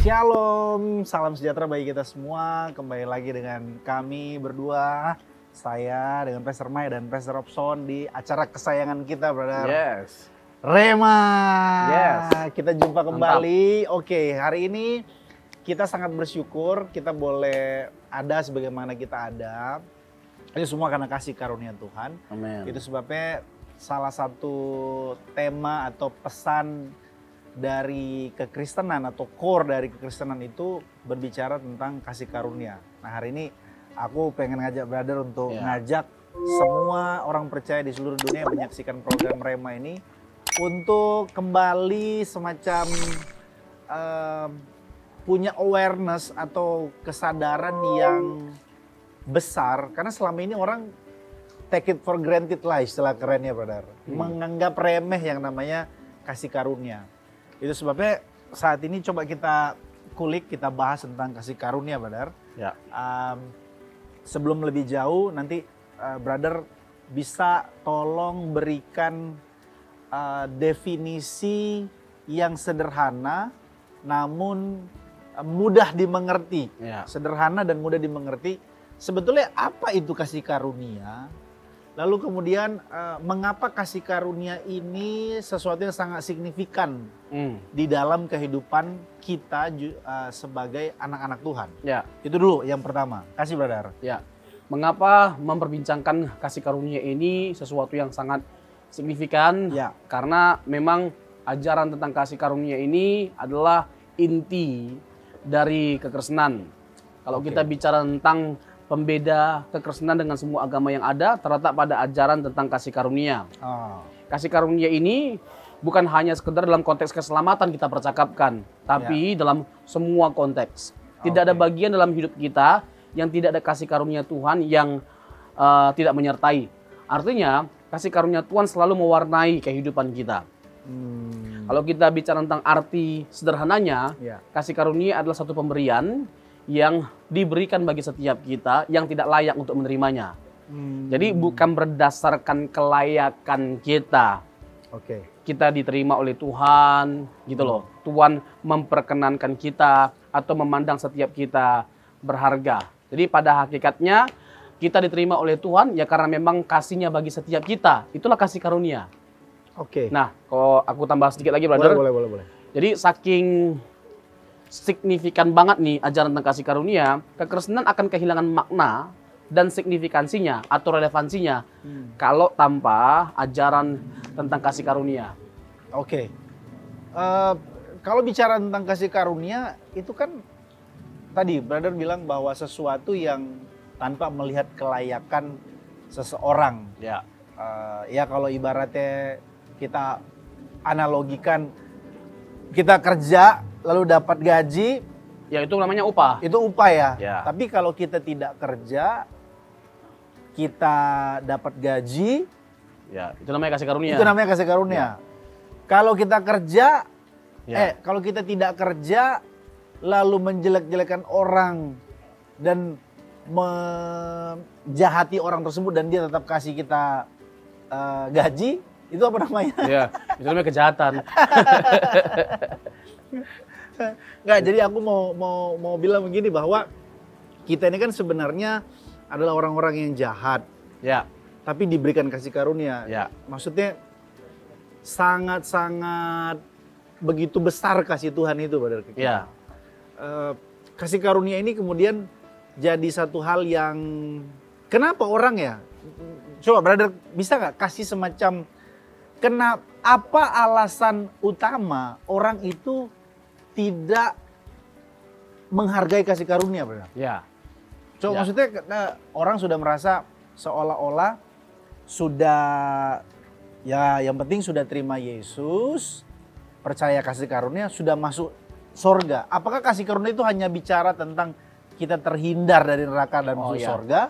Shalom, salam sejahtera bagi kita semua. Kembali lagi dengan kami berdua, saya dengan Pastor Mai dan Pastor Robson di acara kesayangan kita, brother. Yes. Rema. Yes. Kita jumpa kembali. Oke, hari ini kita sangat bersyukur kita boleh ada sebagaimana kita ada. Ini semua karena kasih karunia Tuhan. Amin. Itu sebabnya salah satu tema atau pesan dari kekristenan atau core dari kekristenan itu berbicara tentang kasih karunia. Nah, hari ini aku pengen ngajak brother untuk ngajak semua orang percaya di seluruh dunia yang menyaksikan program Rema ini untuk kembali semacam punya awareness atau kesadaran yang besar, karena selama ini orang take it for granted lah, istilah kerennya, brother. Menganggap remeh yang namanya kasih karunia. Itu sebabnya saat ini coba kita kulik, kita bahas tentang kasih karunia, brother. Ya. Sebelum lebih jauh, nanti brother bisa tolong berikan definisi yang sederhana, namun mudah dimengerti. Ya. Sederhana dan mudah dimengerti. Sebetulnya apa itu kasih karunia? Lalu kemudian mengapa kasih karunia ini sesuatu yang sangat signifikan di dalam kehidupan kita sebagai anak-anak Tuhan. Ya. Itu dulu yang pertama. Kasih, brother. Ya. Mengapa memperbincangkan kasih karunia ini sesuatu yang sangat signifikan? Ya. Karena memang ajaran tentang kasih karunia ini adalah inti dari kekristenan. Kalau kita bicara tentang pembeda kekristenan dengan semua agama yang ada, terletak pada ajaran tentang kasih karunia. Kasih karunia ini bukan hanya sekedar dalam konteks keselamatan kita percakapkan, tapi dalam semua konteks. Tidak ada bagian dalam hidup kita yang tidak ada kasih karunia Tuhan yang tidak menyertai. Artinya, kasih karunia Tuhan selalu mewarnai kehidupan kita. Kalau kita bicara tentang arti sederhananya, kasih karunia adalah satu pemberian yang diberikan bagi setiap kita yang tidak layak untuk menerimanya. Jadi bukan berdasarkan kelayakan kita. Kita diterima oleh Tuhan, gitu loh. Tuhan memperkenankan kita atau memandang setiap kita berharga. Jadi pada hakikatnya kita diterima oleh Tuhan ya karena memang kasih-Nya bagi setiap kita. Itulah kasih karunia. Nah, kalau aku tambah sedikit lagi, brother. Boleh. Jadi saking signifikan banget nih ajaran tentang kasih karunia, kekristenan akan kehilangan makna dan signifikansinya atau relevansinya kalau tanpa ajaran tentang kasih karunia. Kalau bicara tentang kasih karunia, itu kan tadi brother bilang bahwa sesuatu yang tanpa melihat kelayakan seseorang. Ya kalau ibaratnya kita analogikan, kita kerja lalu dapat gaji, ya itu namanya upah. Itu upah ya. Ya. Tapi kalau kita tidak kerja, kita dapat gaji, ya itu namanya kasih karunia. Itu namanya kasih karunia. Ya. Kalau kita kerja, kalau kita tidak kerja, lalu menjelek-jelekan orang dan menjahati orang tersebut dan dia tetap kasih kita gaji, itu apa namanya? Ya, itu namanya kejahatan. Nggak, jadi aku mau bilang begini bahwa kita ini kan sebenarnya adalah orang-orang yang jahat. Ya. Tapi diberikan kasih karunia. Ya. Maksudnya sangat-sangat begitu besar kasih Tuhan itu, brother. Ya. Kasih karunia ini kemudian jadi satu hal yang kenapa orang ya? Coba brother bisa nggak kasih semacam apa alasan utama orang itu tidak menghargai kasih karunia, brother? Ya. Coba maksudnya orang sudah merasa seolah-olah sudah ya yang penting sudah terima Yesus, percaya kasih karunia, sudah masuk sorga. Apakah kasih karunia itu hanya bicara tentang kita terhindar dari neraka dan masuk sorga?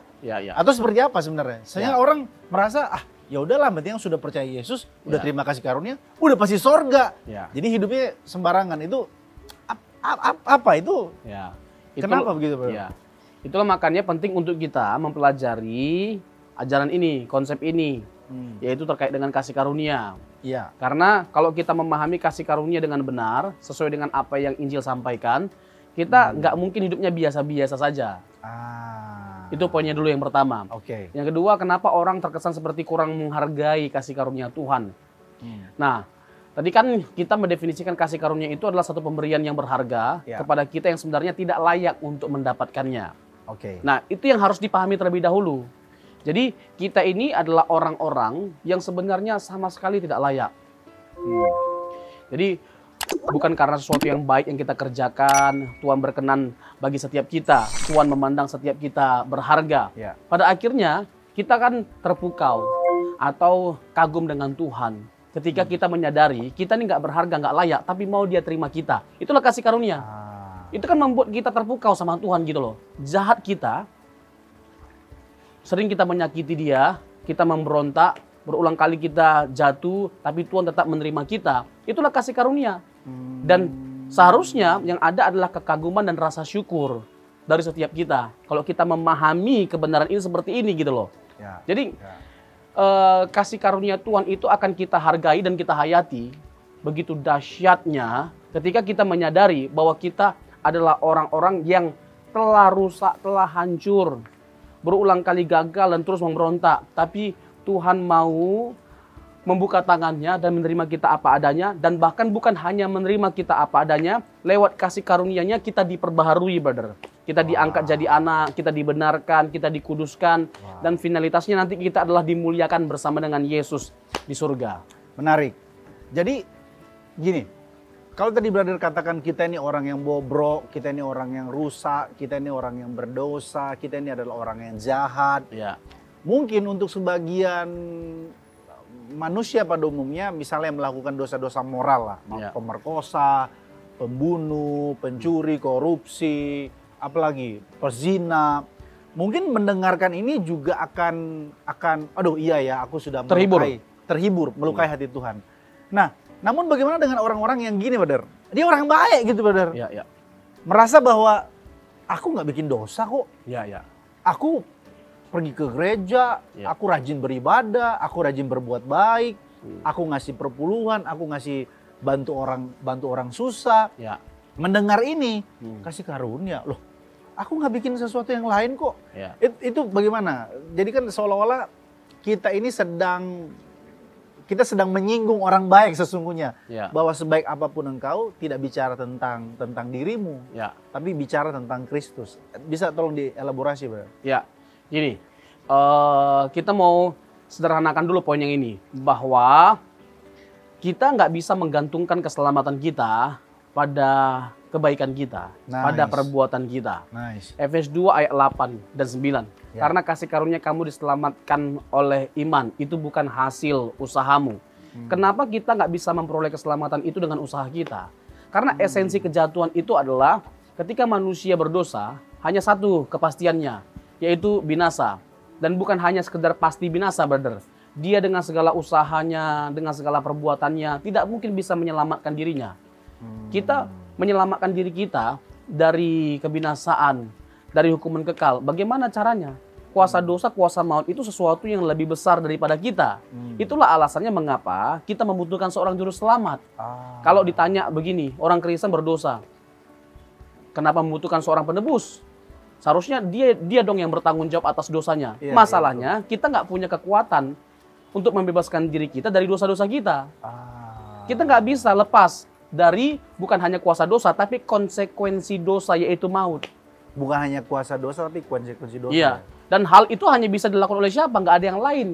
Atau seperti apa sebenarnya? Sehingga orang merasa ya udahlah, penting yang sudah percaya Yesus, udah terima kasih karunia, udah pasti sorga. Jadi hidupnya sembarangan. Itu apa itu? Kenapa begitu, Bro? Itulah makanya penting untuk kita mempelajari ajaran ini, konsep ini, yaitu terkait dengan kasih karunia. Iya. Karena kalau kita memahami kasih karunia dengan benar, sesuai dengan apa yang Injil sampaikan, kita nggak mungkin hidupnya biasa-biasa saja. Itu poinnya dulu yang pertama. Oke. Yang kedua, kenapa orang terkesan seperti kurang menghargai kasih karunia Tuhan? Nah, tadi kan kita mendefinisikan kasih karunia itu adalah satu pemberian yang berharga kepada kita yang sebenarnya tidak layak untuk mendapatkannya. Oke. Nah, itu yang harus dipahami terlebih dahulu. Jadi, kita ini adalah orang-orang yang sebenarnya sama sekali tidak layak. Jadi, bukan karena sesuatu yang baik yang kita kerjakan, Tuhan berkenan bagi setiap kita. Tuhan memandang setiap kita berharga. Ya. Pada akhirnya, kita kan terpukau atau kagum dengan Tuhan. Ketika kita menyadari, kita ini nggak berharga, nggak layak, tapi mau dia terima kita. Itulah kasih karunia. Itu kan membuat kita terpukau sama Tuhan gitu loh. Jahat kita, sering kita menyakiti dia, kita memberontak, berulang kali kita jatuh, tapi Tuhan tetap menerima kita. Itulah kasih karunia. Dan seharusnya yang ada adalah kekaguman dan rasa syukur dari setiap kita. Kalau kita memahami kebenaran ini seperti ini gitu loh. Ya. Jadi kasih karunia Tuhan itu akan kita hargai dan kita hayati. Begitu dahsyatnya ketika kita menyadari bahwa kita adalah orang-orang yang telah rusak, telah hancur, berulang kali gagal dan terus memberontak. Tapi Tuhan mau membuka tangannya dan menerima kita apa adanya. Dan bahkan bukan hanya menerima kita apa adanya, lewat kasih karunia-Nya kita diperbaharui, brother. Kita diangkat jadi anak, kita dibenarkan, kita dikuduskan. Dan finalitasnya nanti kita adalah dimuliakan bersama dengan Yesus di surga. Menarik. Jadi gini, kalau tadi brother katakan kita ini orang yang bobrok, kita ini orang yang rusak, kita ini orang yang berdosa, kita ini adalah orang yang jahat. Ya. Mungkin untuk sebagian manusia pada umumnya misalnya melakukan dosa-dosa moral lah, pemerkosa, pembunuh, pencuri, korupsi, apalagi pezina. Mungkin mendengarkan ini juga akan aduh iya ya, aku sudah terhibur, melukai hati Tuhan. Nah, namun bagaimana dengan orang-orang yang gini, brother? Dia orang baik gitu, brother. Ya, ya. Merasa bahwa aku nggak bikin dosa kok. Ya, ya. Aku pergi ke gereja, aku rajin beribadah, aku rajin berbuat baik, aku ngasih perpuluhan, aku ngasih bantu orang susah. Ya. Mendengar ini, kasih karunia, loh, aku nggak bikin sesuatu yang lain kok. Ya. Itu bagaimana? Jadi kan seolah-olah kita ini sedang menyinggung orang baik sesungguhnya. Ya. Bahwa sebaik apapun engkau tidak bicara tentang dirimu, tapi bicara tentang Kristus. Bisa tolong dielaborasi, Bro? Ya. Gini, kita mau sederhanakan dulu poin yang ini. Bahwa kita nggak bisa menggantungkan keselamatan kita pada kebaikan kita, pada perbuatan kita. Efesus 2 ayat 8 dan 9. Karena kasih karunia kamu diselamatkan oleh iman, itu bukan hasil usahamu. Kenapa kita nggak bisa memperoleh keselamatan itu dengan usaha kita? Karena esensi kejatuhan itu adalah ketika manusia berdosa, hanya satu kepastiannya, yaitu binasa. Dan bukan hanya sekedar pasti binasa, brother. Dia dengan segala usahanya, dengan segala perbuatannya, tidak mungkin bisa menyelamatkan dirinya. Kita menyelamatkan diri kita dari kebinasaan, dari hukuman kekal. Bagaimana caranya? Kuasa dosa, kuasa maut itu sesuatu yang lebih besar daripada kita. Itulah alasannya mengapa kita membutuhkan seorang juru selamat. Kalau ditanya begini, orang Kristen berdosa, kenapa membutuhkan seorang penebus? Seharusnya dia dong yang bertanggung jawab atas dosanya. Masalahnya kita nggak punya kekuatan untuk membebaskan diri kita dari dosa-dosa kita. Kita nggak bisa lepas dari bukan hanya kuasa dosa, tapi konsekuensi dosa, yaitu maut. Bukan hanya kuasa dosa, tapi konsekuensi dosa. Iya. Dan hal itu hanya bisa dilakukan oleh siapa? Nggak ada yang lain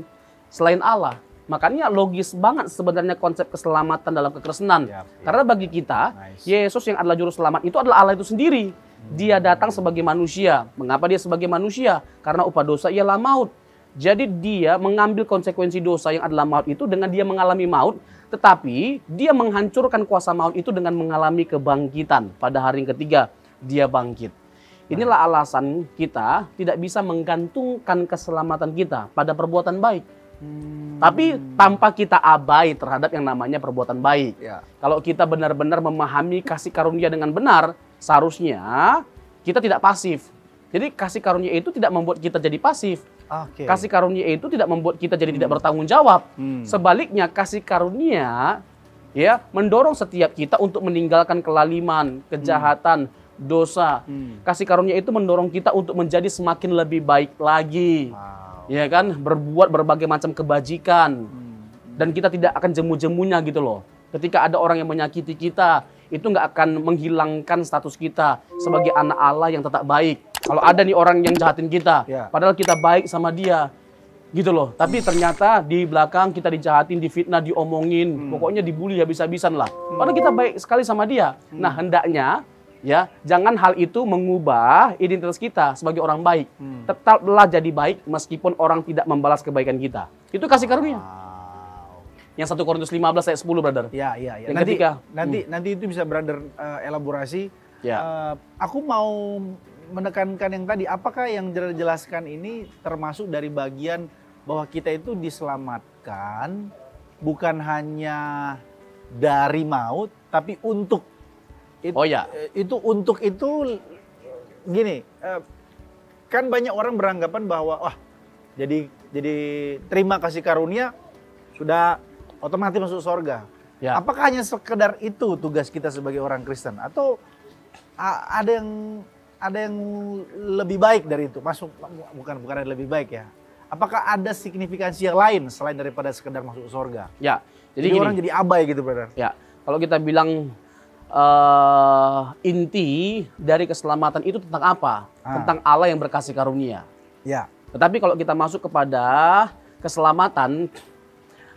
selain Allah. Makanya logis banget sebenarnya konsep keselamatan dalam kekristenan. Karena bagi kita, Yesus yang adalah juru selamat itu adalah Allah itu sendiri. Dia datang sebagai manusia. Mengapa dia sebagai manusia? Karena upah dosa ialah maut. Jadi dia mengambil konsekuensi dosa yang adalah maut itu dengan dia mengalami maut. Tetapi dia menghancurkan kuasa maut itu dengan mengalami kebangkitan. Pada hari yang ketiga dia bangkit. Inilah alasan kita tidak bisa menggantungkan keselamatan kita pada perbuatan baik. Tapi tanpa kita abai terhadap yang namanya perbuatan baik. Kalau kita benar-benar memahami kasih karunia dengan benar, seharusnya kita tidak pasif. Jadi kasih karunia itu tidak membuat kita jadi pasif. Oke. Kasih karunia itu tidak membuat kita jadi tidak bertanggung jawab. Hmm. Sebaliknya kasih karunia ya mendorong setiap kita untuk meninggalkan kelaliman, kejahatan, dosa. Kasih karunia itu mendorong kita untuk menjadi semakin lebih baik lagi. Wow. Ya kan, berbuat berbagai macam kebajikan. Dan kita tidak akan jemu-jemunya gitu loh. Ketika ada orang yang menyakiti kita, itu nggak akan menghilangkan status kita sebagai anak Allah yang tetap baik. Kalau ada nih orang yang jahatin kita, Ya. padahal kita baik sama dia, gitu loh. Tapi ternyata di belakang kita dijahatin, difitnah, diomongin, pokoknya dibully habis-habisan lah. Padahal kita baik sekali sama dia. Nah hendaknya ya jangan hal itu mengubah identitas kita sebagai orang baik. Tetaplah jadi baik meskipun orang tidak membalas kebaikan kita. Itu kasih karunia. Wow. Yang 1 Korintus 15 ayat 10, brother. Ya. Yang Nanti, ketiga. nanti itu bisa brother elaborasi. Ya. Aku mau menekankan yang tadi, apakah yang jelaskan ini termasuk dari bagian bahwa kita itu diselamatkan bukan hanya dari maut, tapi untuk. Oh ya. Itu untuk itu gini, kan banyak orang beranggapan bahwa wah jadi terima kasih karunia sudah otomatis masuk surga. Ya. Apakah hanya sekedar itu tugas kita sebagai orang Kristen atau ada yang lebih baik dari itu? Bukan ada lebih baik ya. Apakah ada signifikansi yang lain selain daripada sekedar masuk surga? Ya. Jadi gini, orang jadi abai gitu, brother. ya, kalau kita bilang inti dari keselamatan itu tentang apa? Tentang Allah yang berkasih karunia. Ya. Tetapi kalau kita masuk kepada keselamatan,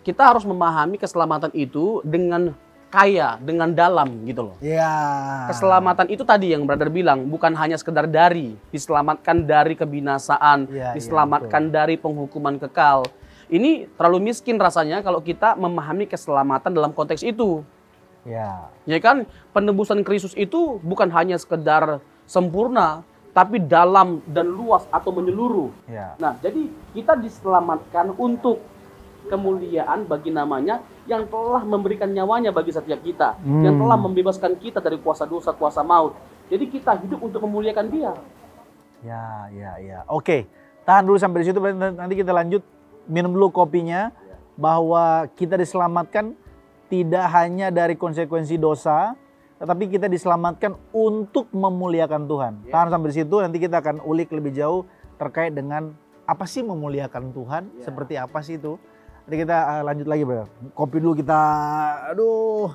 kita harus memahami keselamatan itu dengan kaya, dengan dalam gitu loh. Ya. Keselamatan itu tadi yang brother bilang, bukan hanya sekedar diselamatkan dari kebinasaan, Ya, diselamatkan dari penghukuman kekal. Ini terlalu miskin rasanya kalau kita memahami keselamatan dalam konteks itu. Ya. Ya kan, penebusan Kristus itu bukan hanya sekedar sempurna, tapi dalam dan luas atau menyeluruh. Ya. Nah, jadi kita diselamatkan untuk kemuliaan bagi namanya yang telah memberikan nyawanya bagi setiap kita, yang telah membebaskan kita dari kuasa dosa, kuasa maut. Jadi kita hidup untuk memuliakan Dia. Ya. Oke, tahan dulu sampai di situ. Nanti kita lanjut minum dulu kopinya. Bahwa kita diselamatkan tidak hanya dari konsekuensi dosa, tetapi kita diselamatkan untuk memuliakan Tuhan. Tahan sampai di situ. Nanti kita akan ulik lebih jauh terkait dengan apa sih memuliakan Tuhan, seperti apa sih itu. Nanti kita lanjut lagi, bro. Kopi dulu kita. Aduh.